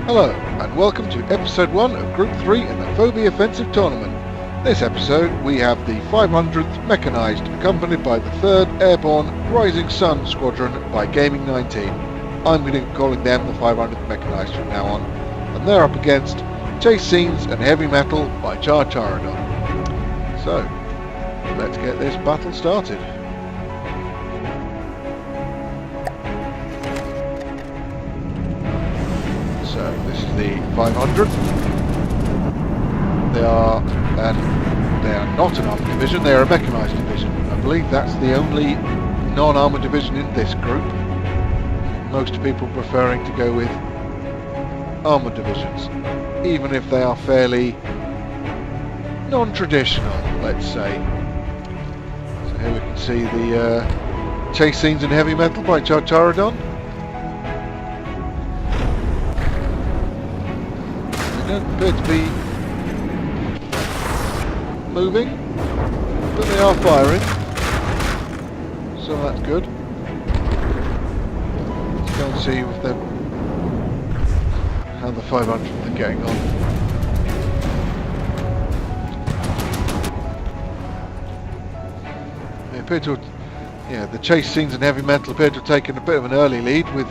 Hello, and welcome to episode 1 of Group 3 in the Fauxbi Offensive tournament. This episode we have the 500th Mechanised, accompanied by the 3rd Airborne Rising Sun Squadron by Gaming 19. I'm going to be calling them the 500th Mechanised from now on, and they're up against Chase Scenes and Heavy Metal by Charadon. So, let's get this battle started. So this is the 500th. They are not an armoured division, they are a mechanised division. I believe that's the only non-armoured division in this group. Most people preferring to go with armoured divisions, even if they are fairly non-traditional, let's say. So here we can see the Chase Scenes and Heavy Metal by Charadon. Don't appear to be moving, but they are firing, so that's good. Let's go and see if how the 500 are getting on. They appear to have, the Chase Scenes and Heavy Metal appear to have taken a bit of an early lead with.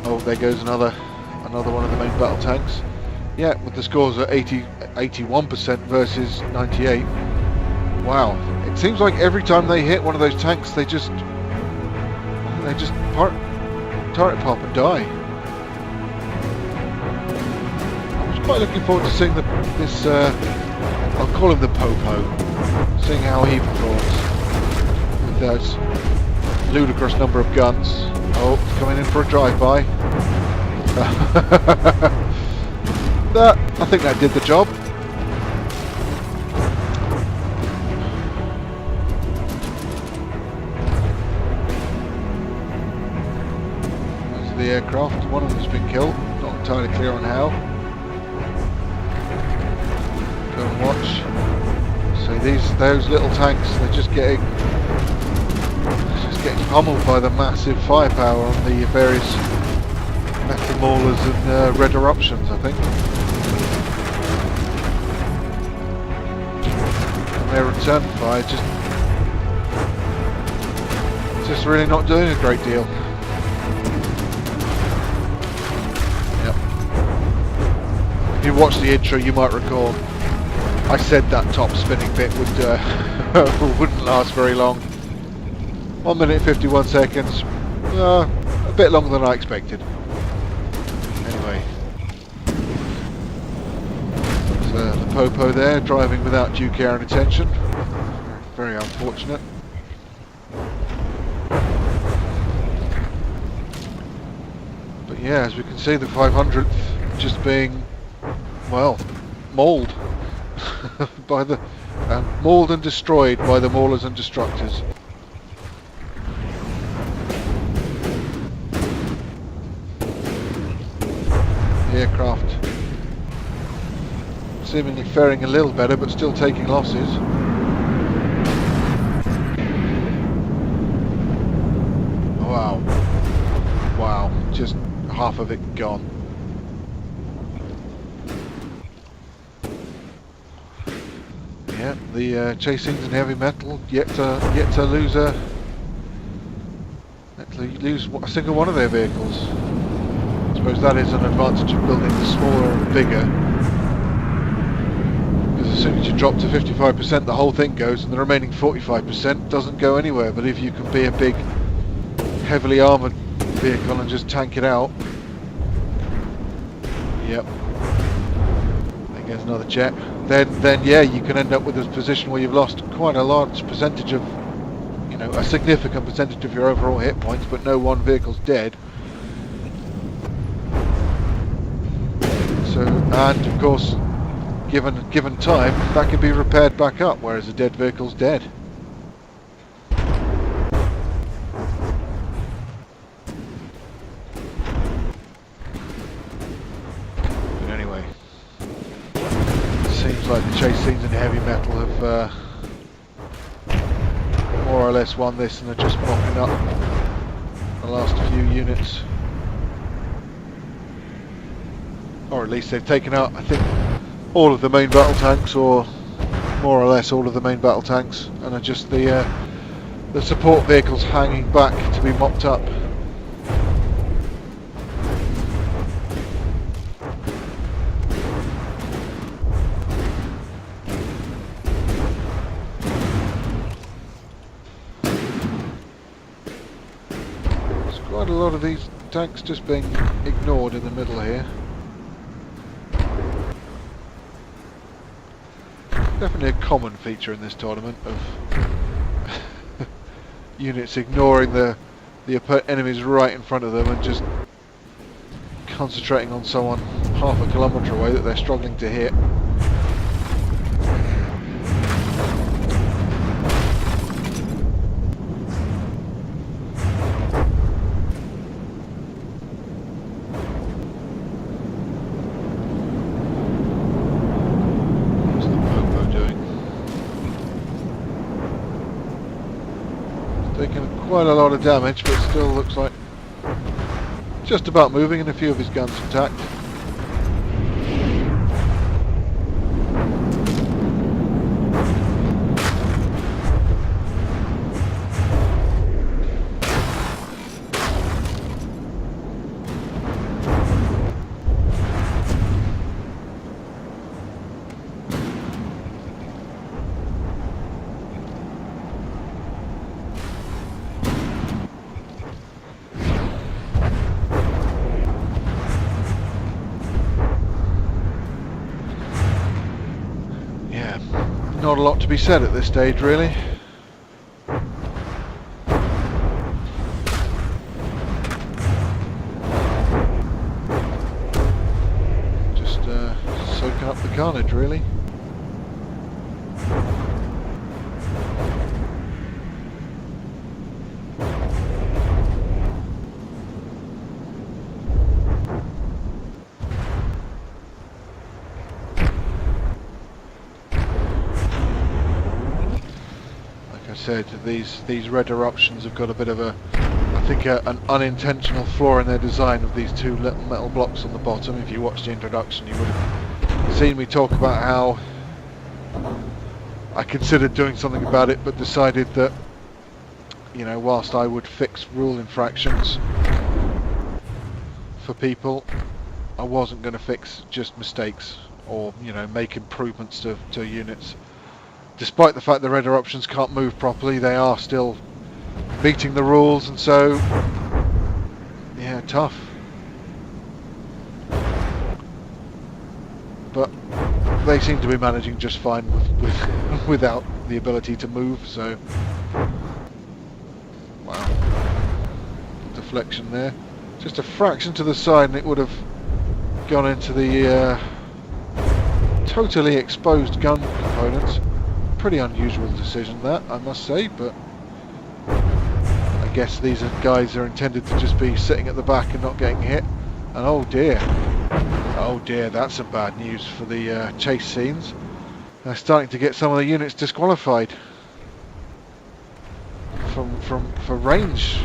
Oh, there goes another one of the main battle tanks. Yeah, with the scores at 81% versus 98. Wow, it seems like every time they hit one of those tanks, they just turret pop and die. I was quite looking forward to seeing this. I'll call him the Popo, seeing how he performs with those ludicrous number of guns. Oh, it's coming in for a drive-by. I think that did the job. There's the aircraft. One of them's been killed. Not entirely clear on how. Go and watch. So those little tanks, they're just getting pummeled by the massive firepower on the various metal maulers and red eruptions, I think. And their return fire just really not doing a great deal. Yep. If you watch the intro, you might recall I said that top spinning bit wouldn't last very long. 1 minute 51 seconds. A bit longer than I expected. Anyway, there's the Popo there, driving without due care and attention. Very unfortunate. But yeah, as we can see, the 500th just being, well, mauled by the mauled and destroyed by the maulers and destructors. The aircraft seemingly faring a little better, but still taking losses. Wow, just half of it gone. Yeah, the Chase Scenes and Heavy Metal yet to lose a single one of their vehicles. I suppose that is an advantage of building the smaller and bigger, because as soon as you drop to 55%, the whole thing goes, and the remaining 45% doesn't go anywhere. But if you can be a big, heavily armoured vehicle and just tank it out, yep. There goes another jet. Then yeah, you can end up with a position where you've lost quite a large percentage of, a significant percentage of your overall hit points, but no one vehicle's dead. So, and of course, given time, that can be repaired back up, whereas a dead vehicle's dead. But anyway, it seems like the Chase Scenes and Heavy Metal have more or less won this, and are just mopping up the last few units. or at least they've taken out, I think, all of the main battle tanks, or more or less all of the main battle tanks, and are just the support vehicles hanging back to be mopped up. There's quite a lot of these tanks just being ignored in the middle here. Definitely a common feature in this tournament of units ignoring the enemies right in front of them and just concentrating on someone half a kilometre away that they're struggling to hit. Taking quite a lot of damage, but still looks like just about moving, and a few of his guns intact. Not a lot to be said at this stage, really. Just soaking up the carnage, really. Said these red eruptions have got a bit of a, I think, an unintentional flaw in their design of these two little metal blocks on the bottom. If you watched the introduction, you would have seen me talk about how I considered doing something about it, but decided that, you know, whilst I would fix rule infractions for people, I wasn't going to fix just mistakes or, you know, make improvements to units. Despite the fact the red eruptions can't move properly, they are still beating the rules, and so, yeah, tough. But they seem to be managing just fine without the ability to move, so... Wow. Deflection there. Just a fraction to the side and it would have gone into the totally exposed gun components. Pretty unusual decision that, I must say, but I guess these guys are intended to just be sitting at the back and not getting hit. And oh dear, that's some bad news for the chase scenes. They're starting to get some of the units disqualified for range,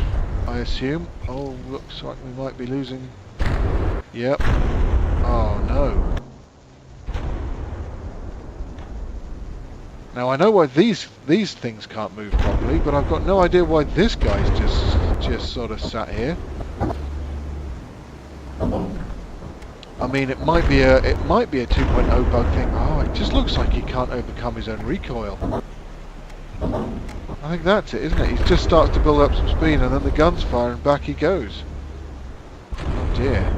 I assume. Oh, looks like we might be losing. Yep. Oh no. Now I know why these things can't move properly, but I've got no idea why this guy's just sort of sat here. I mean, it might be a 2.0 bug thing. Oh, it just looks like he can't overcome his own recoil. I think that's it, isn't it? He just starts to build up some speed, and then the guns fire, and back he goes. Oh dear.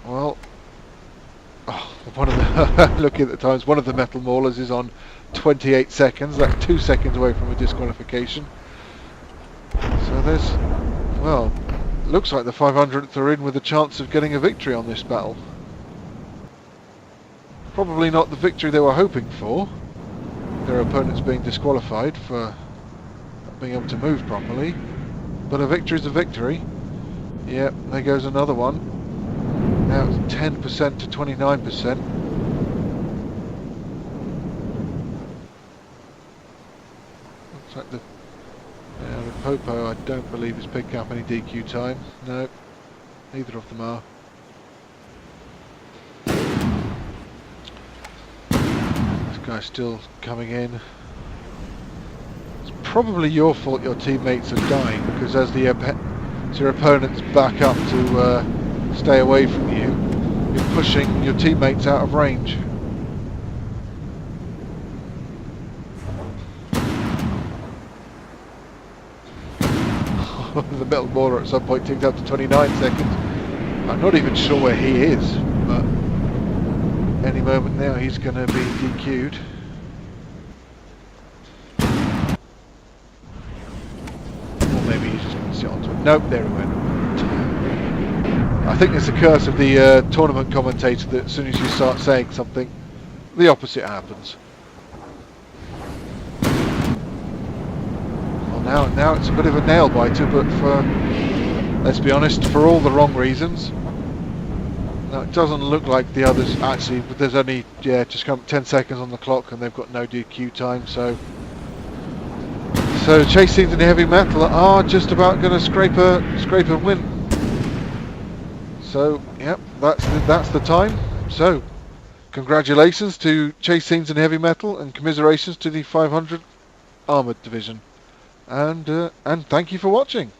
Well, one of the looking at the times, one of the metal maulers is on 28 seconds. That's 2 seconds away from a disqualification. So there's, well, looks like the 500th are in with a chance of getting a victory on this battle. Probably not the victory they were hoping for. Their opponents being disqualified for not being able to move properly. But a victory's a victory. Yep, there goes another one. Now it's 10% to 29%. Looks like Now the Popo, I don't believe is picking up any DQ time. No, neither of them are. This guy's still coming in. It's probably your fault your teammates are dying, because as your opponents back up to stay away from you, you're pushing your teammates out of range. The metal mauler at some point ticks up to 29 seconds. I'm not even sure where he is, but any moment now he's going to be DQ'd. Or maybe he's just going to sit onto it. Nope, there he went. I think it's the curse of the tournament commentator that as soon as you start saying something, the opposite happens. Now it's a bit of a nail biter, but for, let's be honest, for all the wrong reasons. Now it doesn't look like the others actually, but there's only just come 10 seconds on the clock, and they've got no DQ time. So Chase Scenes and Heavy Metal are just about going to scrape a win. So yep, that's the time. So congratulations to Chase Scenes and Heavy Metal, and commiserations to the 500 Armoured Division. And thank you for watching.